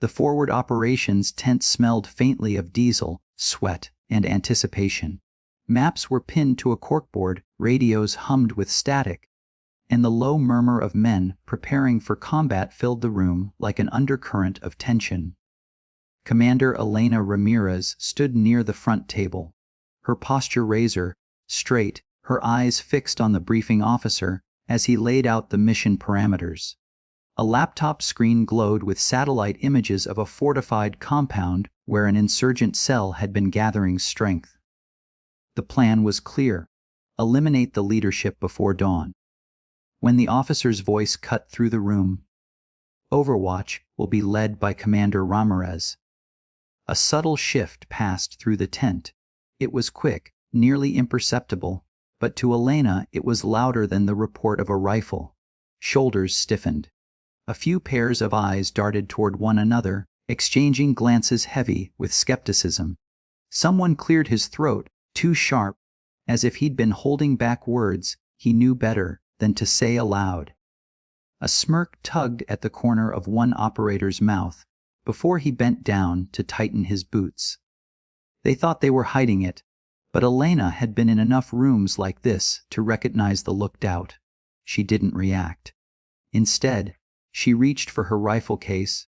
The forward operations tent smelled faintly of diesel, sweat, and anticipation. Maps were pinned to a corkboard, radios hummed with static, and the low murmur of men preparing for combat filled the room like an undercurrent of tension. Commander Elena Ramirez stood near the front table, her posture razor straight, her eyes fixed on the briefing officer as he laid out the mission parameters. A laptop screen glowed with satellite images of a fortified compound where an insurgent cell had been gathering strength. The plan was clear: eliminate the leadership before dawn. When the officer's voice cut through the room, Overwatch will be led by Commander Ramirez. A subtle shift passed through the tent. It was quick, nearly imperceptible, but to Elena it was louder than the report of a rifle. Shoulders stiffened. A few pairs of eyes darted toward one another, exchanging glances heavy with skepticism. Someone cleared his throat, too sharp, as if he'd been holding back words he knew better than to say aloud. A smirk tugged at the corner of one operator's mouth before he bent down to tighten his boots. They thought they were hiding it, but Elena had been in enough rooms like this to recognize the looked out. She didn't react. Instead, she reached for her rifle case,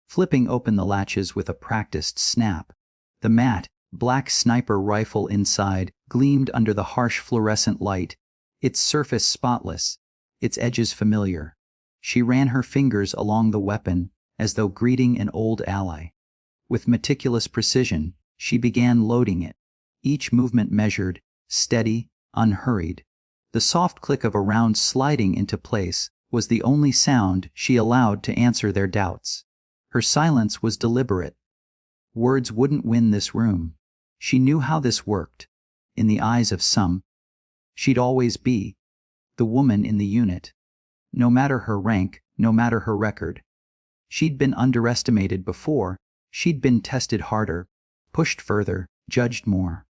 flipping open the latches with a practiced snap. The matte, black sniper rifle inside gleamed under the harsh fluorescent light, its surface spotless, its edges familiar. She ran her fingers along the weapon as though greeting an old ally. With meticulous precision, she began loading it, each movement measured, steady, unhurried. The soft click of a round sliding into place was the only sound she allowed to answer their doubts. Her silence was deliberate. Words wouldn't win this room. She knew how this worked. In the eyes of some, she'd always be the woman in the unit. No matter her rank, no matter her record. She'd been underestimated before, she'd been tested harder, pushed further, judged more.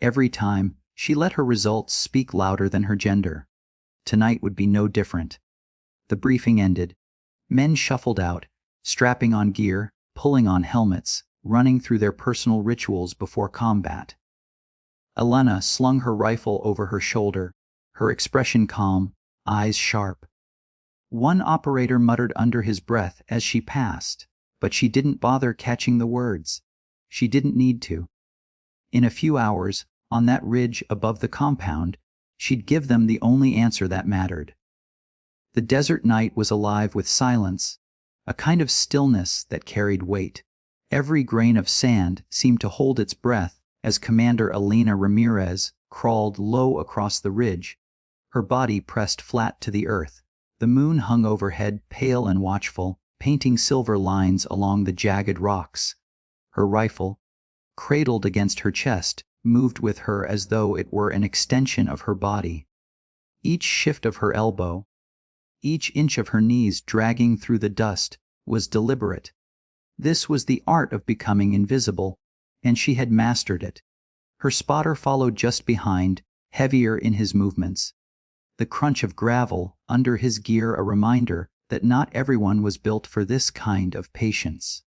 Every time, she let her results speak louder than her gender. Tonight would be no different. The briefing ended. Men shuffled out, strapping on gear, pulling on helmets, running through their personal rituals before combat. Elena slung her rifle over her shoulder, her expression calm, eyes sharp. One operator muttered under his breath as she passed, but she didn't bother catching the words. She didn't need to. In a few hours, on that ridge above the compound, she'd give them the only answer that mattered. The desert night was alive with silence, a kind of stillness that carried weight. Every grain of sand seemed to hold its breath as Commander Elena Ramirez crawled low across the ridge, her body pressed flat to the earth. The moon hung overhead, pale and watchful, painting silver lines along the jagged rocks. Her rifle, cradled against her chest, moved with her as though it were an extension of her body. Each shift of her elbow, each inch of her knees dragging through the dust, was deliberate. This was the art of becoming invisible, and she had mastered it. Her spotter followed just behind, heavier in his movements. The crunch of gravel under his gear a reminder that not everyone was built for this kind of patience.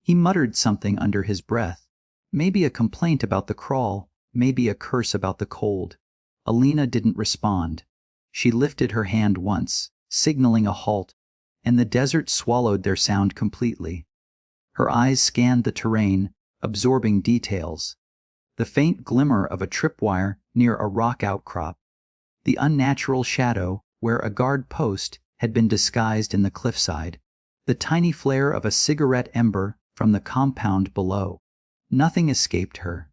He muttered something under his breath, maybe a complaint about the crawl, maybe a curse about the cold. Elena didn't respond. She lifted her hand once, signaling a halt, and the desert swallowed their sound completely. Her eyes scanned the terrain, absorbing details. The faint glimmer of a tripwire near a rock outcrop. The unnatural shadow where a guard post had been disguised in the cliffside. The tiny flare of a cigarette ember from the compound below. Nothing escaped her.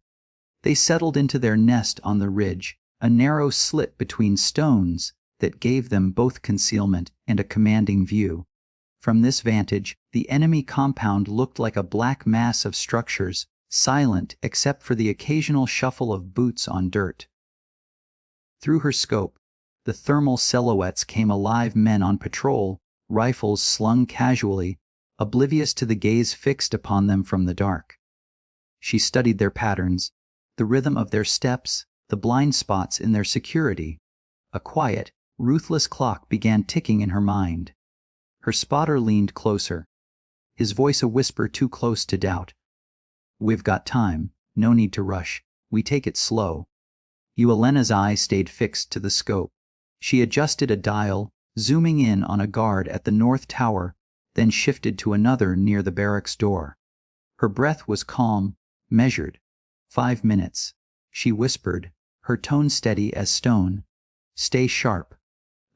They settled into their nest on the ridge, a narrow slit between stones that gave them both concealment and a commanding view. From this vantage, the enemy compound looked like a black mass of structures, silent except for the occasional shuffle of boots on dirt. Through her scope, the thermal silhouettes came alive, men on patrol, rifles slung casually, oblivious to the gaze fixed upon them from the dark. She studied their patterns, the rhythm of their steps, the blind spots in their security. A quiet, ruthless clock began ticking in her mind. Her spotter leaned closer. his voice a whisper too close to doubt. "We've got time, no need to rush, we take it slow." Elena's eye stayed fixed to the scope. She adjusted a dial, zooming in on a guard at the north tower, then shifted to another near the barracks door. Her breath was calm, measured. 5 minutes, she whispered, her tone steady as stone. "Stay sharp."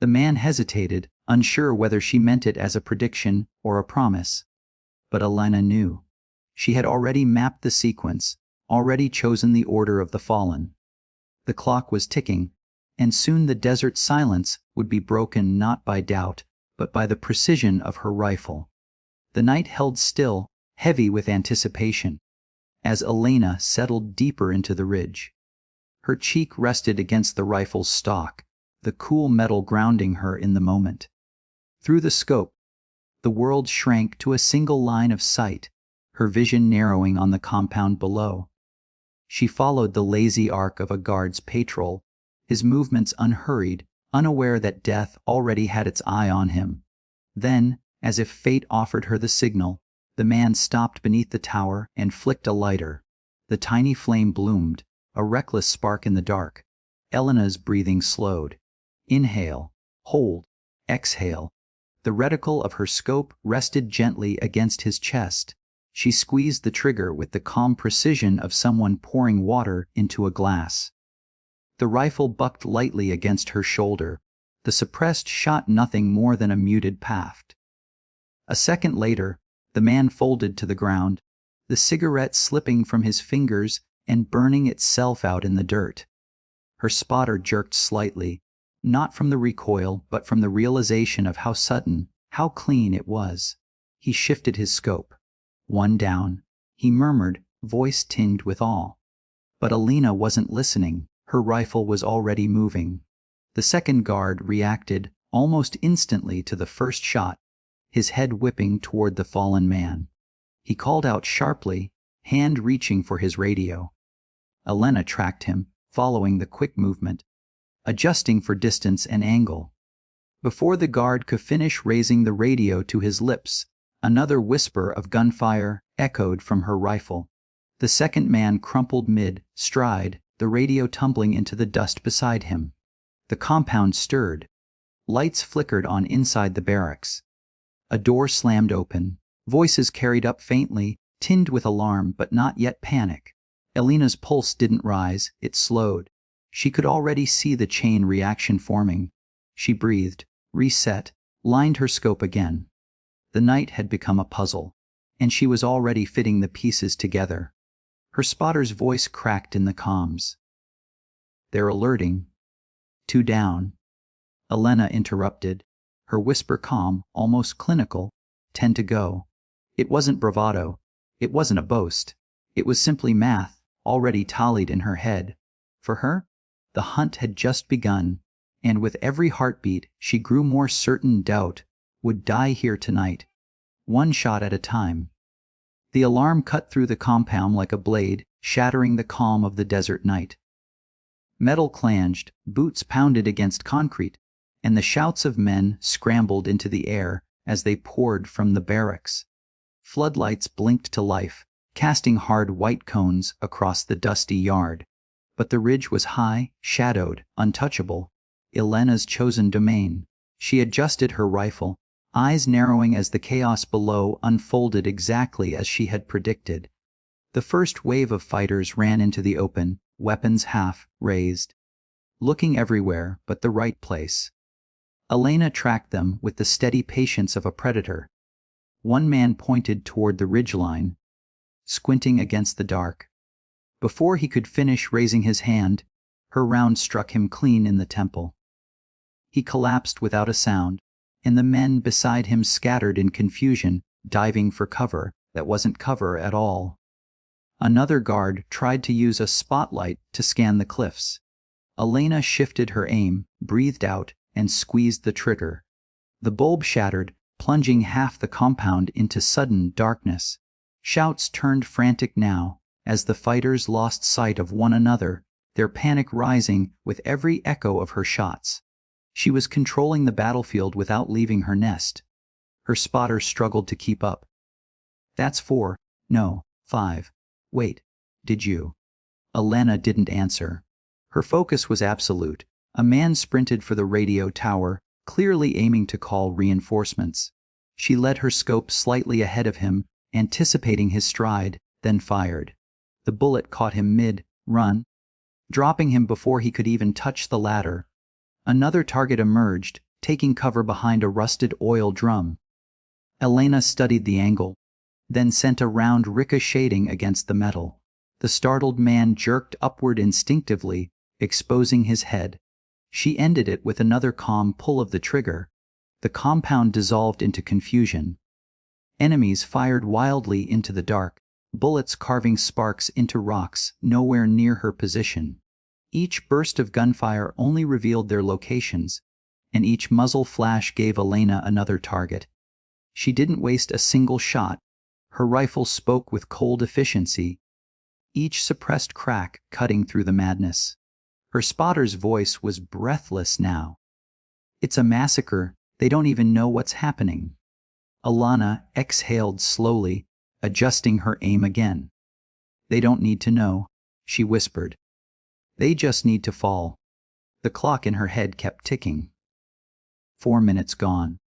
The man hesitated, unsure whether she meant it as a prediction or a promise. But Elena knew. She had already mapped the sequence, already chosen the order of the fallen. The clock was ticking, and soon the desert silence would be broken not by doubt, but by the precision of her rifle. The night held still, heavy with anticipation, as Elena settled deeper into the ridge. Her cheek rested against the rifle's stock, the cool metal grounding her in the moment. Through the scope, the world shrank to a single line of sight, her vision narrowing on the compound below. She followed the lazy arc of a guard's patrol, his movements unhurried, unaware that death already had its eye on him. Then, as if fate offered her the signal, the man stopped beneath the tower and flicked a lighter. The tiny flame bloomed, a reckless spark in the dark. Elena's breathing slowed. Inhale, hold, exhale. The reticle of her scope rested gently against his chest. She squeezed the trigger with the calm precision of someone pouring water into a glass. The rifle bucked lightly against her shoulder, the suppressed shot nothing more than a muted paft. A second later, the man folded to the ground, the cigarette slipping from his fingers and burning itself out in the dirt. Her spotter jerked slightly, not from the recoil but from the realization of how sudden, how clean it was. He shifted his scope. "One down," he murmured, voice tinged with awe. But Elena wasn't listening. Her rifle was already moving. The second guard reacted almost instantly to the first shot, his head whipping toward the fallen man. He called out sharply, hand reaching for his radio. Elena tracked him, following the quick movement, adjusting for distance and angle. Before the guard could finish raising the radio to his lips, another whisper of gunfire echoed from her rifle. The second man crumpled mid-stride, the radio tumbling into the dust beside him. The compound stirred. Lights flickered on inside the barracks. A door slammed open. Voices carried up faintly, tinged with alarm but not yet panic. Elena's pulse didn't rise, it slowed. She could already see the chain reaction forming. She breathed, reset, lined her scope again. The night had become a puzzle, and she was already fitting the pieces together. Her spotter's voice cracked in the comms. "They're alerting." "Two down." Elena interrupted, her whisper calm, almost clinical. 10 to go. It wasn't bravado. It wasn't a boast. It was simply math, already tallied in her head. For her, the hunt had just begun, and with every heartbeat she grew more certain doubt would die here tonight, one shot at a time. The alarm cut through the compound like a blade, shattering the calm of the desert night. Metal clanged, boots pounded against concrete, and the shouts of men scrambled into the air as they poured from the barracks. Floodlights blinked to life, casting hard white cones across the dusty yard. But the ridge was high, shadowed, untouchable, Elena's chosen domain. She adjusted her rifle, eyes narrowing as the chaos below unfolded exactly as she had predicted. The first wave of fighters ran into the open, weapons half raised, looking everywhere but the right place. Elena tracked them with the steady patience of a predator. One man pointed toward the ridgeline, squinting against the dark. Before he could finish raising his hand, her round struck him clean in the temple. He collapsed without a sound, and the men beside him scattered in confusion, diving for cover that wasn't cover at all. Another guard tried to use a spotlight to scan the cliffs. Elena shifted her aim, breathed out, and squeezed the trigger. The bulb shattered, plunging half the compound into sudden darkness. Shouts turned frantic now, as the fighters lost sight of one another, their panic rising with every echo of her shots. She was controlling the battlefield without leaving her nest. Her spotter struggled to keep up. That's 4. No, 5. Wait. Did you? Elena didn't answer. Her focus was absolute. A man sprinted for the radio tower, clearly aiming to call reinforcements. She led her scope slightly ahead of him, anticipating his stride, then fired. The bullet caught him mid-run, dropping him before he could even touch the ladder. Another target emerged, taking cover behind a rusted oil drum. Elena studied the angle, then sent a round ricocheting against the metal. The startled man jerked upward instinctively, exposing his head. She ended it with another calm pull of the trigger. The compound dissolved into confusion. Enemies fired wildly into the dark, bullets carving sparks into rocks nowhere near her position. Each burst of gunfire only revealed their locations, and each muzzle flash gave Elena another target. She didn't waste a single shot. Her rifle spoke with cold efficiency, each suppressed crack cutting through the madness. Her spotter's voice was breathless now. It's a massacre. They don't even know what's happening. Alana exhaled slowly, adjusting her aim again. They don't need to know, she whispered. They just need to fall. The clock in her head kept ticking. 4 minutes gone.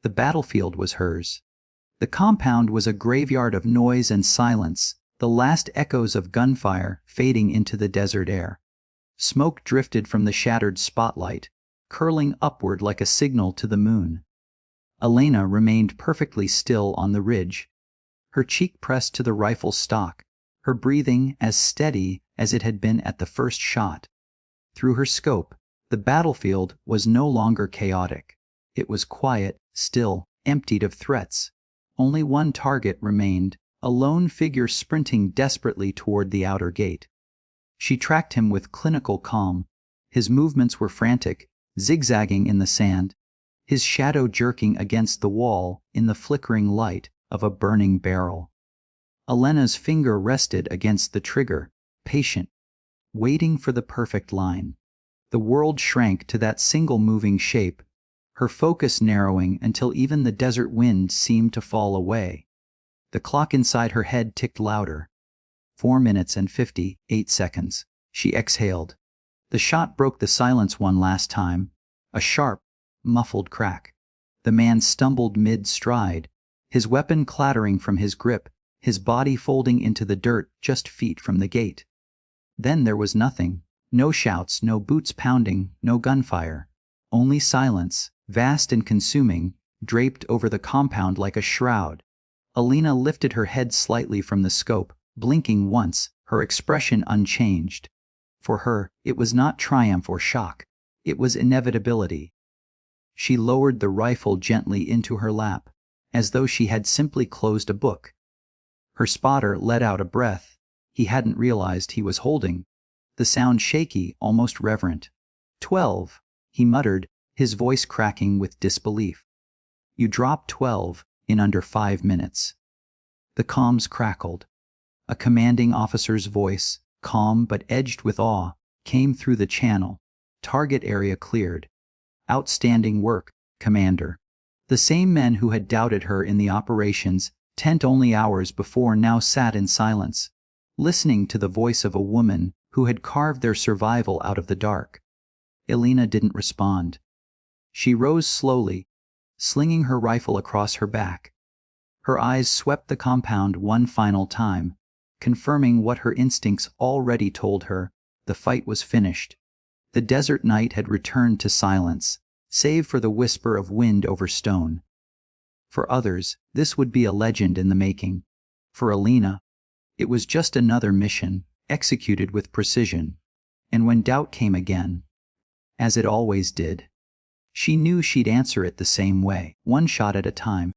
The battlefield was hers. The compound was a graveyard of noise and silence, the last echoes of gunfire fading into the desert air. Smoke drifted from the shattered spotlight, curling upward like a signal to the moon. Elena remained perfectly still on the ridge, her cheek pressed to the rifle stock, her breathing as steady as it had been at the first shot. Through her scope, the battlefield was no longer chaotic. It was quiet, still, emptied of threats. Only one target remained, a lone figure sprinting desperately toward the outer gate. She tracked him with clinical calm. His movements were frantic, zigzagging in the sand, his shadow jerking against the wall in the flickering light of a burning barrel. Elena's finger rested against the trigger, patient, waiting for the perfect line. The world shrank to that single moving shape, her focus narrowing until even the desert wind seemed to fall away. The clock inside her head ticked louder. 4 minutes and 58 seconds. She exhaled. The shot broke the silence one last time, a sharp, muffled crack. The man stumbled mid-stride, his weapon clattering from his grip, his body folding into the dirt just feet from the gate. Then there was nothing. No shouts, no boots pounding, no gunfire. Only silence, vast and consuming, draped over the compound like a shroud. Elena lifted her head slightly from the scope, blinking once, her expression unchanged. For her, it was not triumph or shock. It was inevitability. She lowered the rifle gently into her lap, as though she had simply closed a book. Her spotter let out a breath he hadn't realized he was holding, the sound shaky, almost reverent. 12, he muttered, his voice cracking with disbelief. You dropped 12 in under 5 minutes. The comms crackled. A commanding officer's voice, calm but edged with awe, came through the channel. Target area cleared. Outstanding work, Commander. The same men who had doubted her in the operations tent only hours before now sat in silence, listening to the voice of a woman who had carved their survival out of the dark. Elena didn't respond. She rose slowly, slinging her rifle across her back. Her eyes swept the compound one final time, confirming what her instincts already told her: the fight was finished. The desert night had returned to silence, save for the whisper of wind over stone. For others, this would be a legend in the making. For Elena, it was just another mission, executed with precision. And when doubt came again, as it always did, she knew she'd answer it the same way, one shot at a time.